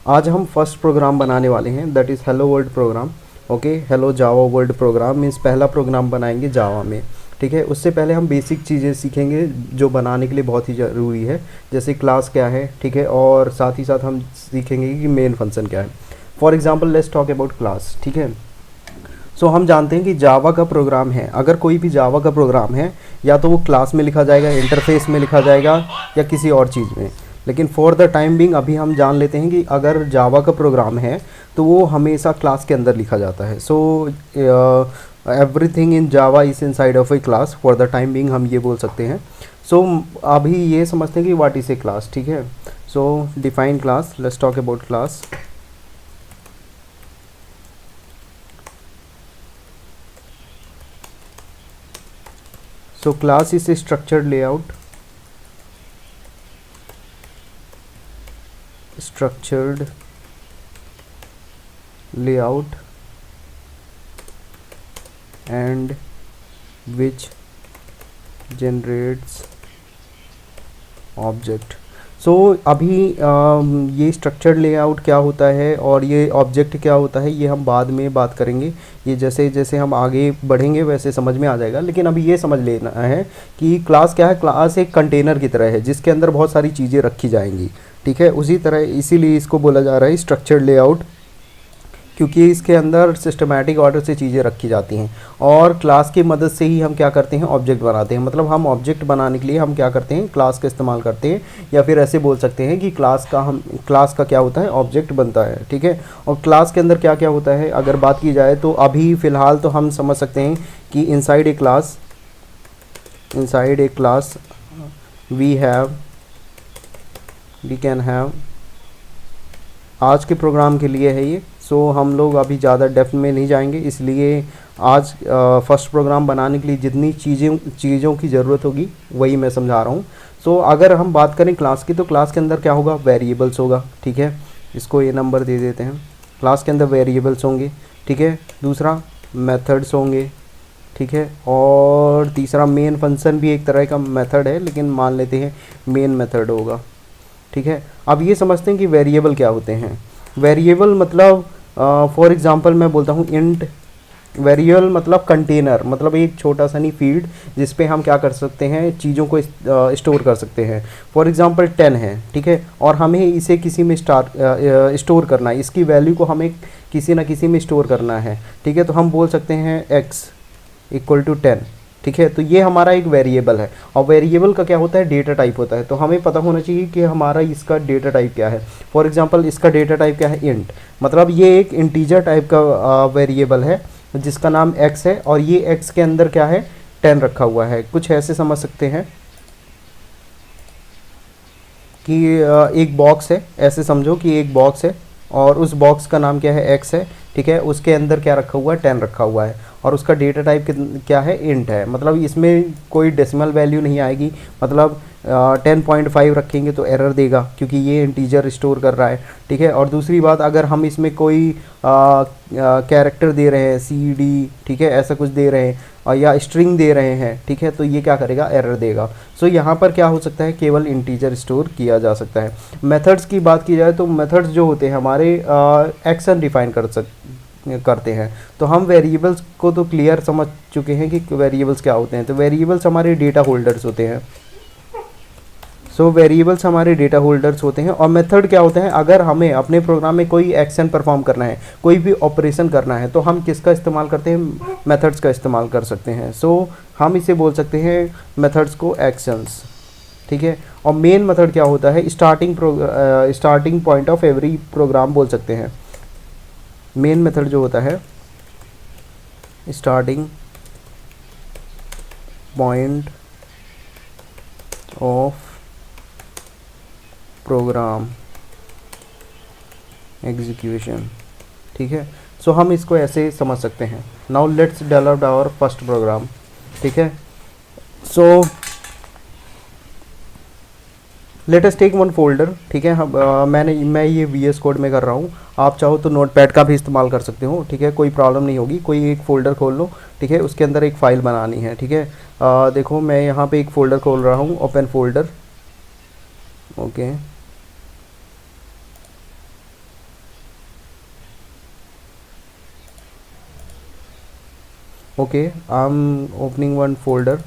आज हम first programme बनाने वाले हैं, that is hello world program. Okay, hello Java world program means पहला प्रोग्राम बनाएंगे जावा में। ठीक है, उससे पहले हम बेसिक चीज़ें सीखेंगे जो बनाने के लिए बहुत ही ज़रूरी है, जैसे क्लास क्या है। ठीक है, और साथ ही साथ हम सीखेंगे कि मेन फंक्शन क्या है। For example let's talk about class. ठीक है, सो हम जानते हैं कि जावा का प्रोग्राम है, अगर कोई भी जावा का प्रोग्राम है या तो वो क्लास में लिखा जाएगा, इंटरफेस में लिखा जाएगा, या किसी और चीज़ में। लेकिन फॉर द टाइम बिंग अभी हम जान लेते हैं कि अगर जावा का प्रोग्राम है तो वो हमेशा क्लास के अंदर लिखा जाता है। So everything in Java is in side of A class, for the time being हम ये बोल सकते हैं। सो अभी ये समझते हैं कि व्हाट इज़ ए क्लास। ठीक है, सो define class, let's talk about class. So class is a structured layout, structured layout and which generates object। सो अभी ये स्ट्रक्चर्ड लेआउट क्या होता है और ये ऑब्जेक्ट क्या होता है ये हम बाद में बात करेंगे। ये जैसे जैसे हम आगे बढ़ेंगे वैसे समझ में आ जाएगा, लेकिन अभी ये समझ लेना है कि क्लास क्या है। क्लास एक कंटेनर की तरह है जिसके अंदर बहुत सारी चीज़ें रखी जाएंगी। ठीक है, उसी तरह इसीलिए इसको बोला जा रहा है स्ट्रक्चर्ड लेआउट, क्योंकि इसके अंदर सिस्टमैटिक ऑर्डर से चीज़ें रखी जाती हैं। और क्लास की मदद से ही हम क्या करते हैं, ऑब्जेक्ट बनाते हैं। मतलब हम ऑब्जेक्ट बनाने के लिए हम क्या करते हैं, क्लास का इस्तेमाल करते हैं, या फिर ऐसे बोल सकते हैं कि क्लास का क्या होता है, ऑब्जेक्ट बनता है। ठीक है, और क्लास के अंदर क्या क्या होता है अगर बात की जाए तो अभी फ़िलहाल तो हम समझ सकते हैं कि inside a class we can have, आज के प्रोग्राम के लिए है ये। सो हम लोग अभी ज़्यादा डेप्थ में नहीं जाएंगे, इसलिए आज फर्स्ट प्रोग्राम बनाने के लिए जितनी चीज़ों की ज़रूरत होगी वही मैं समझा रहा हूँ। सो अगर हम बात करें क्लास की तो क्लास के अंदर क्या होगा, वेरिएबल्स होगा। ठीक है, इसको ये नंबर दे देते हैं। क्लास के अंदर वेरिएबल्स होंगे। ठीक है, दूसरा मेथड्स होंगे। ठीक है, और तीसरा मेन फंक्शन भी एक तरह का मेथड है, लेकिन मान लेते हैं मेन मेथड होगा। ठीक है, अब ये समझते हैं कि वेरिएबल क्या होते हैं। वेरिएबल मतलब फॉर एग्जांपल मैं बोलता हूँ इंट। वेरिएबल मतलब कंटेनर, मतलब एक छोटा सा नहीं फील्ड जिस पे हम क्या कर सकते हैं, चीज़ों को स्टोर कर सकते हैं। फॉर एग्जांपल 10 है। ठीक है, और हमें इसे किसी में स्टोर करना है, इसकी वैल्यू को हमें किसी ना किसी में स्टोर करना है। ठीक है, तो हम बोल सकते हैं x इक्वल टू 10। ठीक है, तो ये हमारा एक वेरिएबल है, और वेरिएबल का क्या होता है, डेटा टाइप होता है। तो हमें पता होना चाहिए कि हमारा इसका डेटा टाइप क्या है। फॉर एग्जांपल इसका डेटा टाइप क्या है, इंट। मतलब ये एक इंटीजर टाइप का वेरिएबल है जिसका नाम x है, और ये x के अंदर क्या है, 10 रखा हुआ है। कुछ ऐसे समझ सकते हैं कि एक बॉक्स है, ऐसे समझो कि एक बॉक्स है और उस बॉक्स का नाम क्या है, x है। ठीक है, उसके अंदर क्या रखा हुआ है, 10 रखा हुआ है, और उसका डेटा टाइप क्या है, इंट है। मतलब इसमें कोई डेसिमल वैल्यू नहीं आएगी। मतलब 10.5 रखेंगे तो एरर देगा क्योंकि ये इंटीजर स्टोर कर रहा है। ठीक है, और दूसरी बात, अगर हम इसमें कोई कैरेक्टर दे रहे हैं, सी डी, ठीक है, ऐसा कुछ दे रहे हैं, और या स्ट्रिंग दे रहे हैं, ठीक है, तो ये क्या करेगा, एरर देगा। सो यहाँ पर क्या हो सकता है, केवल इंटीजर स्टोर किया जा सकता है। मेथड्स की बात की जाए तो मेथड्स जो होते हैं हमारे एक्शन डिफाइन करते हैं। तो हम वेरिएबल्स को तो क्लियर समझ चुके हैं कि वेरिएबल्स क्या होते हैं। तो वेरिएबल्स हमारे डेटा होल्डर्स होते हैं। सो वेरिएबल्स हमारे डेटा होल्डर्स होते हैं। और मेथड क्या होते हैं, अगर हमें अपने प्रोग्राम में कोई एक्शन परफॉर्म करना है, कोई भी ऑपरेशन करना है, तो हम किसका इस्तेमाल करते हैं, मेथड्स का इस्तेमाल कर सकते हैं। सो हम इसे बोल सकते हैं मेथड्स को एक्शंस। ठीक है, और मेन मेथड क्या होता है, starting point of every program बोल सकते हैं। मेन मेथड जो होता है starting point of program execution. ठीक है, सो हम इसको ऐसे समझ सकते हैं। Now let's develop our first program. ठीक है, so let us take one folder. ठीक है, मैं ये VS कोड में कर रहा हूँ, आप चाहो तो नोटपैड का भी इस्तेमाल कर सकते हो। ठीक है, कोई प्रॉब्लम नहीं होगी। कोई एक फ़ोल्डर खोल लो। ठीक है, उसके अंदर एक फ़ाइल बनानी है। ठीक है, देखो मैं यहाँ पे एक फ़ोल्डर खोल रहा हूँ, open folder. Okay, okay, I am opening one folder.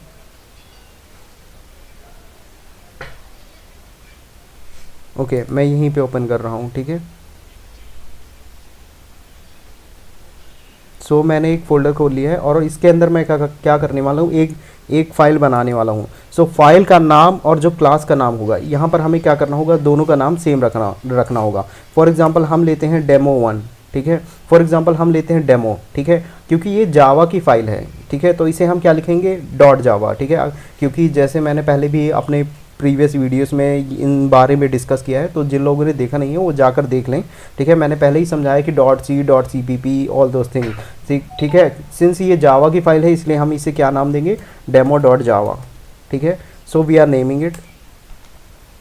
Okay, मैं यहीं पे ओपन कर रहा हूँ, ठीक है। सो मैंने एक फ़ोल्डर खोल लिया है और इसके अंदर मैं क्या क्या करने वाला हूँ, एक फ़ाइल बनाने वाला हूँ। सो फाइल का नाम और जो क्लास का नाम होगा, यहाँ पर हमें क्या करना होगा, दोनों का नाम सेम रखना होगा। फॉर एग्जांपल हम लेते हैं डेमो 1, ठीक है। फॉर एग्जांपल हम लेते हैं डेमो, ठीक है, क्योंकि ये जावा की फ़ाइल है, ठीक है। तो इसे हम क्या लिखेंगे, डॉट जावा, ठीक है। क्योंकि जैसे मैंने पहले भी अपने प्रीवियस वीडियोस में इन बारे में डिस्कस किया है, तो जिन लोगों ने देखा नहीं है वो जाकर देख लें, ठीक है। मैंने पहले ही समझाया कि .c.cpp ऑल दोस थिंग, ठीक है। सिंस ये जावा की फाइल है इसलिए हम इसे क्या नाम देंगे, demo.java, ठीक है। So we are naming it.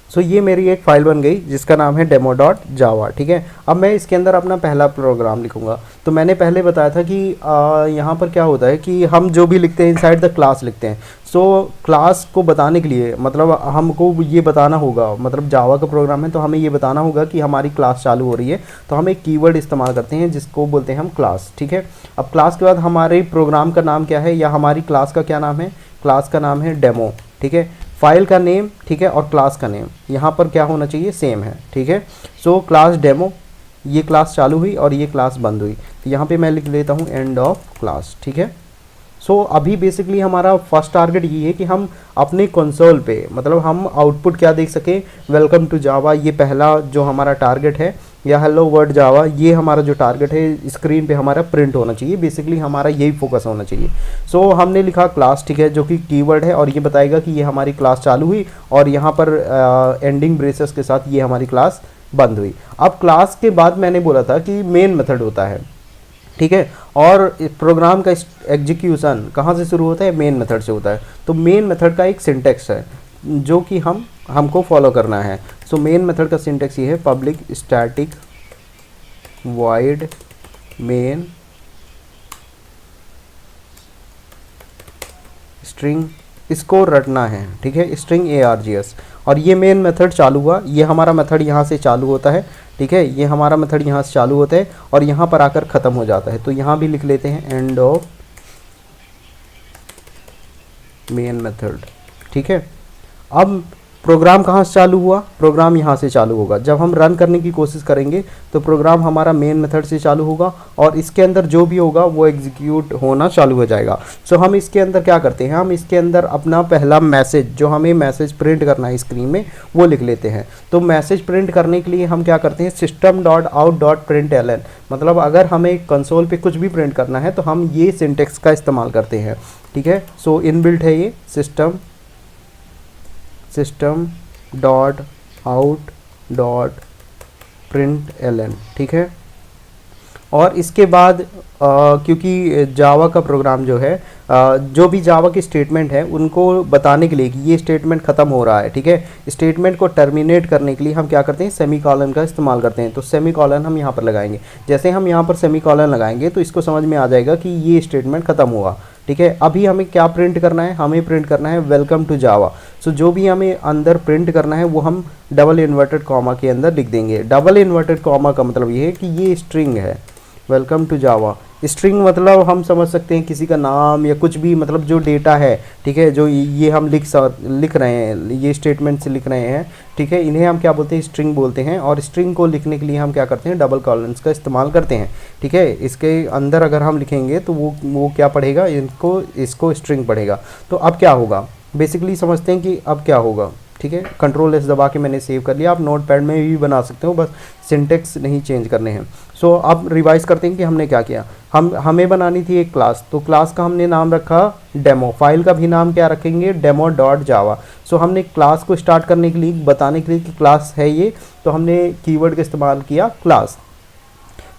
So ये मेरी एक फ़ाइल बन गई जिसका नाम है demo.java, ठीक है। अब मैं इसके अंदर अपना पहला प्रोग्राम लिखूंगा। तो मैंने पहले बताया था कि यहाँ पर क्या होता है कि हम जो भी लिखते हैं इनसाइड द क्लास लिखते हैं। सो क्लास को बताने के लिए मतलब हमको ये बताना होगा, मतलब जावा का प्रोग्राम है तो हमें ये बताना होगा कि हमारी क्लास चालू हो रही है, तो हम एक कीवर्ड इस्तेमाल करते हैं जिसको बोलते हैं हम क्लास, ठीक है। अब क्लास के बाद हमारे प्रोग्राम का नाम क्या है या हमारी क्लास का क्या नाम है, क्लास का नाम है डेमो, ठीक है। फाइल का नेम, ठीक है, और क्लास का नेम यहाँ पर क्या होना चाहिए, सेम है, ठीक है। सो क्लास डेमो, ये क्लास चालू हुई और ये क्लास बंद हुई, तो यहाँ पे मैं लिख लेता हूँ एंड ऑफ क्लास, ठीक है। सो अभी बेसिकली हमारा फर्स्ट टारगेट ये है कि हम अपने कंसोल पे मतलब हम आउटपुट क्या देख सके, वेलकम टू जावा, ये पहला जो हमारा टारगेट है, या हेलो वर्ड जावा, ये हमारा जो टारगेट है स्क्रीन पे हमारा प्रिंट होना चाहिए। बेसिकली हमारा यही फोकस होना चाहिए। सो हमने लिखा क्लास, ठीक है, जो कि कीवर्ड है और ये बताएगा कि ये हमारी क्लास चालू हुई और यहाँ पर एंडिंग ब्रेसेस के साथ ये हमारी क्लास बंद हुई। अब क्लास के बाद मैंने बोला था कि मेन मेथड होता है, ठीक है, और प्रोग्राम का एग्जीक्यूशन कहाँ से शुरू होता है, मेन मेथड से होता है। तो मेन मेथड का एक सिंटेक्स है जो कि हमको फॉलो करना है। सो मेन मेथड का सिंटेक्स ये है, public static void main string, इसको रटना है, ठीक है, स्ट्रिंग args। और ये मेन मेथड चालू हुआ, ये हमारा मेथड यहाँ से चालू होता है, ठीक है, ये हमारा मेथड यहाँ से चालू होता है और यहाँ पर आकर ख़त्म हो जाता है। तो यहाँ भी लिख लेते हैं एंड ऑफ मेन मेथड, ठीक है। अब प्रोग्राम कहाँ से चालू हुआ, प्रोग्राम यहाँ से चालू होगा। जब हम रन करने की कोशिश करेंगे तो प्रोग्राम हमारा मेन मेथड से चालू होगा और इसके अंदर जो भी होगा वो एग्जीक्यूट होना चालू हो जाएगा। सो हम इसके अंदर क्या करते हैं, हम इसके अंदर अपना पहला मैसेज, जो हमें मैसेज प्रिंट करना है स्क्रीन में, वो लिख लेते हैं। तो मैसेज प्रिंट करने के लिए हम क्या करते हैं, system.out.println, मतलब अगर हमें कंसोल पे कुछ भी प्रिंट करना है तो हम ये सिंटेक्स का इस्तेमाल करते हैं, ठीक है। सो इनबिल्ट है ये system.out.println, ठीक है। और इसके बाद क्योंकि जावा का प्रोग्राम जो है, जो भी जावा की स्टेटमेंट है उनको बताने के लिए कि ये स्टेटमेंट ख़त्म हो रहा है, ठीक है, स्टेटमेंट को टर्मिनेट करने के लिए हम क्या करते हैं, सेमीकॉलन का इस्तेमाल करते हैं। तो सेमीकॉलन हम यहाँ पर लगाएंगे। जैसे हम यहाँ पर सेमीकॉलन लगाएंगे तो इसको समझ में आ जाएगा कि ये स्टेटमेंट ख़त्म हुआ, ठीक है। अभी हमें क्या प्रिंट करना है, हमें प्रिंट करना है वेलकम टू जावा। सो जो भी हमें अंदर प्रिंट करना है वो हम डबल इन्वर्टेड कॉमा के अंदर लिख देंगे। डबल इन्वर्टेड कॉमा का मतलब ये है कि ये स्ट्रिंग है, वेलकम टू जावा। स्ट्रिंग मतलब हम समझ सकते हैं किसी का नाम या कुछ भी, मतलब जो डेटा है, ठीक है, जो ये हम लिख रहे हैं, ये स्टेटमेंट से लिख रहे हैं, ठीक है, इन्हें हम क्या बोलते हैं, स्ट्रिंग बोलते हैं। और स्ट्रिंग को लिखने के लिए हम क्या करते हैं, डबल कॉलन्स का इस्तेमाल करते हैं, ठीक है। इसके अंदर अगर हम लिखेंगे तो वो क्या पढ़ेगा, इसको स्ट्रिंग पढ़ेगा। तो अब क्या होगा, बेसिकली समझते हैं कि अब क्या होगा, ठीक है। कंट्रोल S दबा के मैंने सेव कर लिया। आप नोटपैड में भी बना सकते हो, बस सिंटेक्स नहीं चेंज करने हैं। सो अब रिवाइज करते हैं कि हमने क्या किया। हमें बनानी थी एक क्लास, तो क्लास का हमने नाम रखा डेमो। फाइल का भी नाम क्या रखेंगे, demo.java। सो हमने क्लास को स्टार्ट करने के लिए, बताने के लिए कि क्लास है ये, तो हमने कीवर्ड का इस्तेमाल किया क्लास।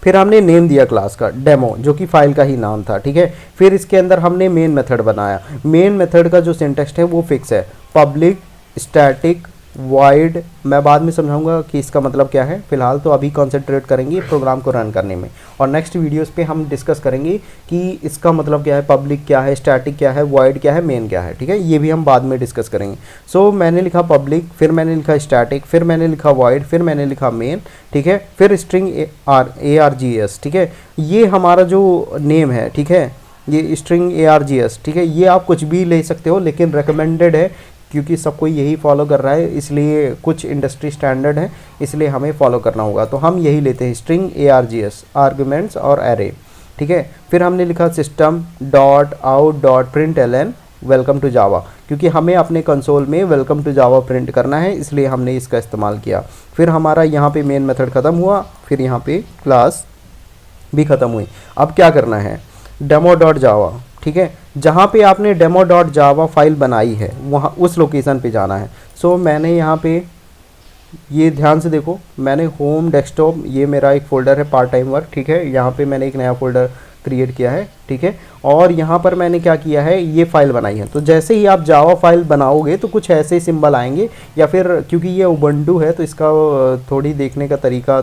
फिर हमने नेम दिया क्लास का डेमो, जो कि फाइल का ही नाम था, ठीक है। फिर इसके अंदर हमने मेन मेथड बनाया। मेन मेथड का जो सिंटेक्स है वो फिक्स है, पब्लिक स्टैटिक वॉइड। मैं बाद में समझाऊंगा कि इसका मतलब क्या है। फिलहाल तो अभी कॉन्सेंट्रेट करेंगे प्रोग्राम को रन करने में, और नेक्स्ट वीडियोस पे हम डिस्कस करेंगे कि इसका मतलब क्या है, पब्लिक क्या है, स्टैटिक क्या है, वॉइड क्या है, मेन क्या है, ठीक है। ये भी हम बाद में डिस्कस करेंगे। सो मैंने लिखा पब्लिक, फिर मैंने लिखा स्टैटिक, फिर मैंने लिखा वॉइड, फिर मैंने लिखा मेन, ठीक है। फिर स्ट्रिंग args, ठीक है। ये हमारा जो नेम है, ठीक है, ये स्ट्रिंग ARGS, ठीक है, ये आप कुछ भी ले सकते हो, लेकिन रिकमेंडेड है क्योंकि सब कोई यही फॉलो कर रहा है, इसलिए कुछ इंडस्ट्री स्टैंडर्ड है, इसलिए हमें फॉलो करना होगा। तो हम यही लेते हैं, स्ट्रिंग ARGS, आर्गुमेंट्स और एरे, ठीक है। फिर हमने लिखा system dot out dot println welcome to Java, क्योंकि हमें अपने कंसोल में वेलकम टू जावा प्रिंट करना है, इसलिए हमने इसका इस्तेमाल किया। फिर हमारा यहाँ पे मेन मेथड ख़त्म हुआ, फिर यहाँ पे क्लास भी ख़त्म हुई। अब क्या करना है, डेमो डॉट जावा, ठीक है, जहाँ पे आपने डेमो डॉट जावा फाइल बनाई है वहाँ उस लोकेशन पे जाना है। सो मैंने यहाँ पे, ये ध्यान से देखो, मैंने होम डेस्कटॉप, ये मेरा एक फ़ोल्डर है पार्ट टाइम वर्क, ठीक है, यहाँ पे मैंने एक नया फ़ोल्डर क्रिएट किया है, ठीक है, और यहाँ पर मैंने क्या किया है, ये फाइल बनाई है। तो जैसे ही आप जावा फाइल बनाओगे तो कुछ ऐसे सिंबल आएंगे, या फिर क्योंकि ये उबंटू है तो इसका थोड़ी देखने का तरीका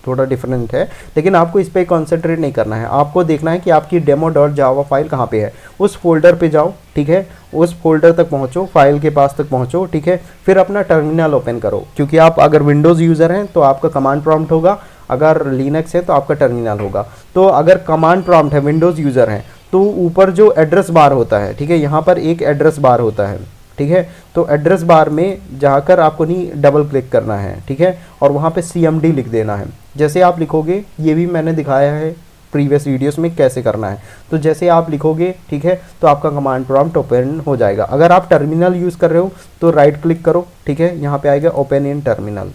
थोड़ा डिफरेंट है, लेकिन आपको इस पर कॉन्सेंट्रेट नहीं करना है, आपको देखना है कि आपकी डेमो डॉट जावा फाइल कहाँ पे है। उस फोल्डर पे जाओ, ठीक है, उस फोल्डर तक पहुँचो, फाइल के पास तक पहुँचो, ठीक है, फिर अपना टर्मिनल ओपन करो, क्योंकि आप अगर विंडोज़ यूज़र हैं तो आपका कमांड प्रॉम्प्ट होगा, अगर लिनक्स है तो आपका टर्मिनल होगा। तो अगर कमांड प्रॉम्प्ट है, विंडोज़ यूज़र हैं, तो ऊपर जो एड्रेस बार होता है, ठीक है, यहाँ पर एक एड्रेस बार होता है, ठीक है, तो एड्रेस बार में जाकर आपको नहीं डबल क्लिक करना है, ठीक है, और वहाँ पे CMD लिख देना है। जैसे आप लिखोगे, ये भी मैंने दिखाया है प्रीवियस वीडियोस में कैसे करना है, तो जैसे आप लिखोगे, ठीक है, तो आपका कमांड प्रॉम्प्ट ओपन हो जाएगा। अगर आप टर्मिनल यूज़ कर रहे हो तो राइट क्लिक करो, ठीक है, यहाँ पे आएगा ओपन इन टर्मिनल,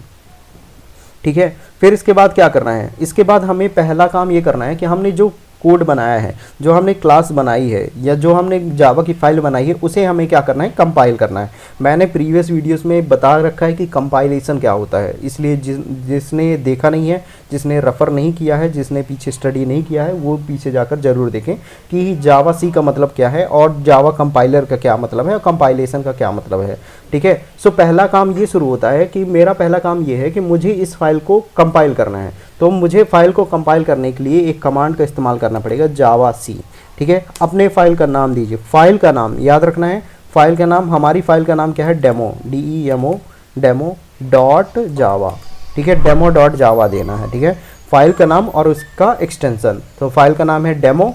ठीक है। फिर इसके बाद क्या करना है, इसके बाद हमें पहला काम ये करना है कि हमने जो कोड बनाया है, जो हमने क्लास बनाई है, या जो हमने जावा की फाइल बनाई है, उसे हमें क्या करना है, कंपाइल करना है। मैंने प्रीवियस वीडियोस में बता रखा है कि कंपाइलेशन क्या होता है, इसलिए जिसने देखा नहीं है, जिसने रेफर नहीं किया है, जिसने पीछे स्टडी नहीं किया है, वो पीछे जाकर ज़रूर देखें कि जावा सी का मतलब क्या है और जावा कंपाइलर का क्या मतलब है और कंपाइलेशन का क्या मतलब है, ठीक है। सो पहला काम ये शुरू होता है कि मेरा पहला काम ये है कि मुझे इस फाइल को कंपाइल करना है। तो मुझे फाइल को कंपाइल करने के लिए एक कमांड का इस्तेमाल करना पड़ेगा, जावा सी, ठीक है। अपने फाइल का नाम दीजिए, फाइल का नाम याद रखना है, फाइल का नाम, हमारी फाइल का नाम क्या है, डेमो, DEMO, डेमो डॉट जावा, ठीक है, डेमो डॉट जावा देना है, ठीक है, फाइल का नाम और उसका एक्सटेंसन। तो फाइल का नाम है डेमो,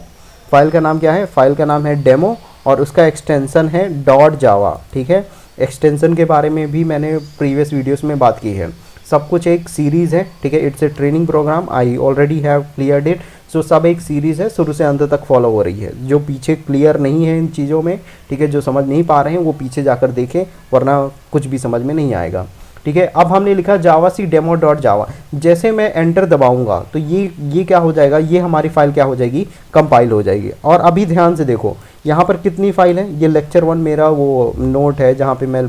फाइल का नाम क्या है, फाइल का नाम है डेमो और उसका एक्सटेंसन है डॉट जावा, ठीक है। एक्सटेंसन के बारे में भी मैंने प्रीवियस वीडियोस में बात की है। सब कुछ एक सीरीज़ है, ठीक है, it's a training programme, I already have cleared it. So सब एक सीरीज़ है, शुरू से अंत तक फॉलो हो रही है। जो पीछे क्लियर नहीं है इन चीज़ों में, ठीक है, जो समझ नहीं पा रहे हैं वो पीछे जाकर देखें, वरना कुछ भी समझ में नहीं आएगा, ठीक है। अब हमने लिखा जावा सी डेमो डॉट जावा, जैसे मैं एंटर दबाऊंगा तो ये क्या हो जाएगा, ये हमारी फाइल क्या हो जाएगी, कंपाइल हो जाएगी। और अभी ध्यान से देखो यहाँ पर कितनी फाइल है, ये लेक्चर 1 मेरा वो नोट है जहाँ पे मैं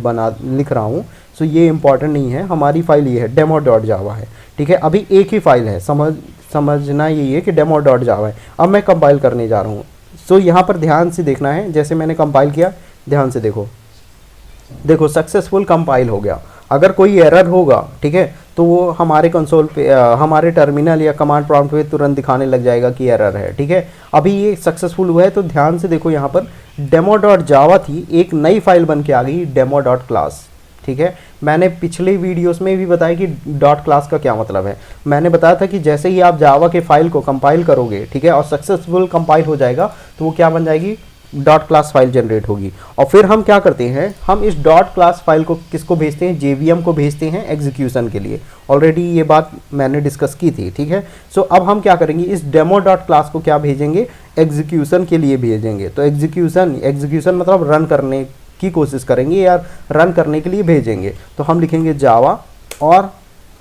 लिख रहा हूँ। सो ये इंपॉर्टेंट नहीं है, हमारी फाइल ये है, डेमो डॉट जावा है, ठीक है। अभी एक ही फाइल है, समझना यही है कि डेमो डॉट जावा है। अब मैं कंपाइल करने जा रहा हूँ। सो यहाँ पर ध्यान से देखना है, जैसे मैंने कंपाइल किया, ध्यान से देखो सक्सेसफुल कंपाइल हो गया। अगर कोई एरर होगा, ठीक है, तो वो हमारे कंसोल पे हमारे टर्मिनल या कमांड प्रॉम्प्ट पे तुरंत दिखाने लग जाएगा कि एरर है, ठीक है। अभी ये सक्सेसफुल हुआ है, तो ध्यान से देखो यहाँ पर डेमो डॉट जावा थी, एक नई फाइल बन के आ गई डेमो डॉट क्लास, ठीक है। मैंने पिछले वीडियोस में भी बताया कि डॉट क्लास का क्या मतलब है। मैंने बताया था कि जैसे ही आप जावा के फाइल को कंपाइल करोगे, ठीक है, और सक्सेसफुल कंपाइल हो जाएगा, तो वो क्या बन जाएगी, डॉट क्लास फाइल जनरेट होगी। और फिर हम क्या करते हैं, हम इस डॉट क्लास फाइल को किसको भेजते हैं, JVM को भेजते हैं एग्जीक्यूशन के लिए। ऑलरेडी ये बात मैंने डिस्कस की थी, ठीक है। सो अब हम क्या करेंगे, इस डेमो डॉट क्लास को क्या भेजेंगे, एग्जीक्यूशन के लिए भेजेंगे। तो एग्जीक्यूशन मतलब रन करने की कोशिश करेंगे या रन करने के लिए भेजेंगे। तो हम लिखेंगे जावा और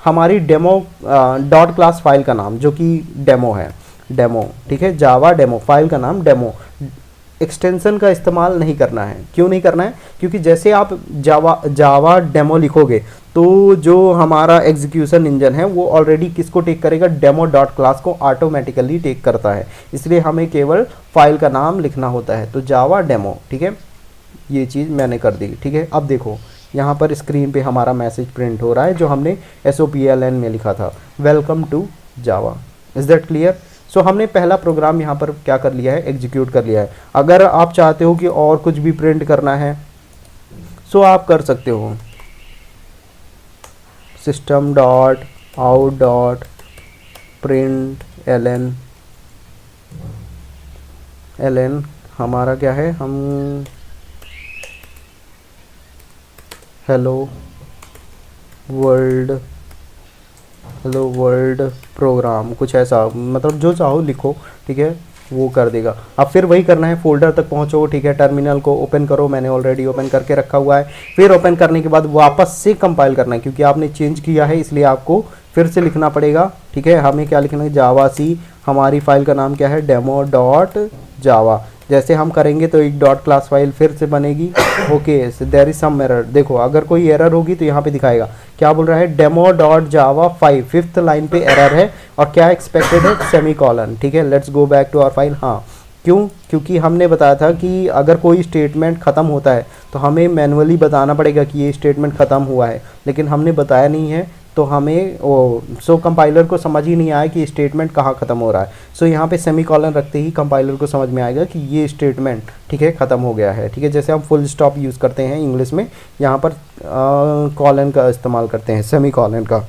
हमारी डेमो डॉट क्लास फाइल का नाम जो कि डेमो है, डेमो, ठीक है, जावा डेमो, फाइल का नाम डेमो। एक्सटेंशन का इस्तेमाल नहीं करना है। क्यों नहीं करना है, क्योंकि जैसे आप जावा डेमो लिखोगे तो जो हमारा एग्जीक्यूशन इंजन है वो ऑलरेडी किसको टेक करेगा, डेमो डॉट क्लास को ऑटोमेटिकली टेक करता है। इसलिए हमें केवल फाइल का नाम लिखना होता है, तो जावा डेमो, ठीक है, ये चीज़ मैंने कर दी, ठीक है। अब देखो यहाँ पर स्क्रीन पे हमारा मैसेज प्रिंट हो रहा है जो हमने SOPLN में लिखा था, welcome to Java. Is that clear. So हमने पहला प्रोग्राम यहाँ पर क्या कर लिया है, एग्जीक्यूट कर लिया है। अगर आप चाहते हो कि और कुछ भी प्रिंट करना है सो आप कर सकते हो, system dot out dot println ln हमारा क्या है, हम हेलो वर्ल्ड प्रोग्राम, कुछ ऐसा, मतलब जो चाहो लिखो, ठीक है, वो कर देगा। अब फिर वही करना है, फोल्डर तक पहुंचो, ठीक है, टर्मिनल को ओपन करो, मैंने ऑलरेडी ओपन करके रखा हुआ है। फिर ओपन करने के बाद वापस से कंपाइल करना है, क्योंकि आपने चेंज किया है इसलिए आपको फिर से लिखना पड़ेगा, ठीक है। हमें क्या लिखना है, जावा सी, हमारी फाइल का नाम क्या है, डेमो डॉट जावा। जैसे हम करेंगे तो एक डॉट क्लास फाइल फिर से बनेगी। Okay, there is some error, देखो अगर कोई एरर होगी तो यहाँ पे दिखाएगा, क्या बोल रहा है, demo dot Java 5, 5th line पे एरर है, और क्या एक्सपेक्टेड है, सेमी कॉलन, ठीक है। Let's go back to our file. हाँ, क्यों, क्योंकि हमने बताया था कि अगर कोई स्टेटमेंट ख़त्म होता है तो हमें मैनुअली बताना पड़ेगा कि ये स्टेटमेंट ख़त्म हुआ है, लेकिन हमने बताया नहीं है, तो हमें सो कंपाइलर को समझ ही नहीं आया कि स्टेटमेंट कहाँ ख़त्म हो रहा है। सो यहाँ पे सेमी कॉलन रखते ही कंपाइलर को समझ में आएगा कि ये स्टेटमेंट, ठीक है, ख़त्म हो गया है, ठीक है। जैसे हम फुल स्टॉप यूज़ करते हैं इंग्लिश में, यहाँ पर कॉलन का इस्तेमाल करते हैं, सेमी कॉलन का,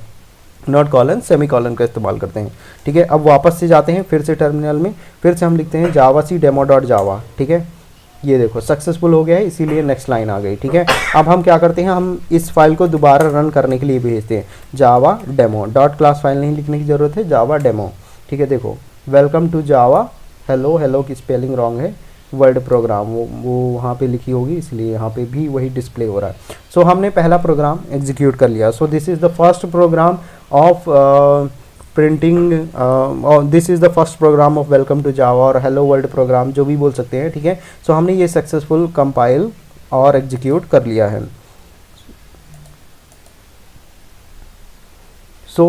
नॉट कॉलन, सेमी कॉलन का इस्तेमाल करते हैं, ठीक है। अब वापस से जाते हैं फिर से टर्मिनल में, फिर से हम लिखते हैं जावा सी डेमो डॉट जावा, ठीक है। ये देखो सक्सेसफुल हो गया है, इसीलिए नेक्स्ट लाइन आ गई, ठीक है। अब हम क्या करते हैं, हम इस फाइल को दोबारा रन करने के लिए भेजते हैं, जावा डेमो, डॉट क्लास फाइल नहीं लिखने की ज़रूरत है, जावा डेमो, ठीक है। देखो welcome to Java, hello, hello की स्पेलिंग रॉन्ग है, वर्ड प्रोग्राम वो वहाँ पे लिखी होगी, इसलिए यहाँ पे भी वही डिस्प्ले हो रहा है। सो हमने पहला प्रोग्राम एग्जीक्यूट कर लिया। So this is the first program of printing, this is the first program of welcome to Java और हेलो वर्ल्ड प्रोग्राम, जो भी बोल सकते हैं, ठीक है। सो हमने ये सक्सेसफुल कंपाइल और एग्जीक्यूट कर लिया है। So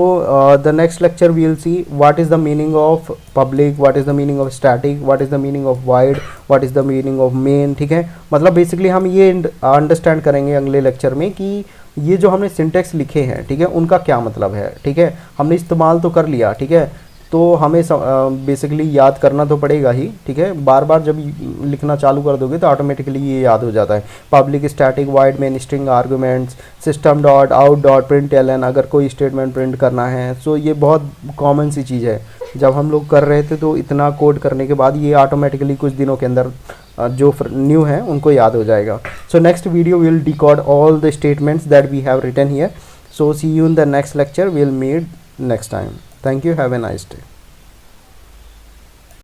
the next lecture we will see what is the meaning of public, what is the meaning of static, what is the meaning of void, what is the meaning of main, ठीक है। मतलब basically हम ये understand करेंगे अगले lecture में कि ये जो हमने सिंटेक्स लिखे हैं, ठीक है, उनका क्या मतलब है, ठीक है। हमने इस्तेमाल तो कर लिया, ठीक है, तो हमें बेसिकली याद करना तो पड़ेगा ही, ठीक है। बार बार जब लिखना चालू कर दोगे तो ऑटोमेटिकली ये याद हो जाता है। Public, static, void, main, string, arguments, system dot out dot println, अगर कोई स्टेटमेंट प्रिंट करना है। सो ये बहुत कॉमन सी चीज़ है, जब हम लोग कर रहे थे तो इतना कोड करने के बाद ये ऑटोमेटिकली कुछ दिनों के अंदर जो न्यू है उनको याद हो जाएगा। So next video will decode all the statements that we have written here. So see you in the next lecture, will meet next time. Thank you. Have a nice day.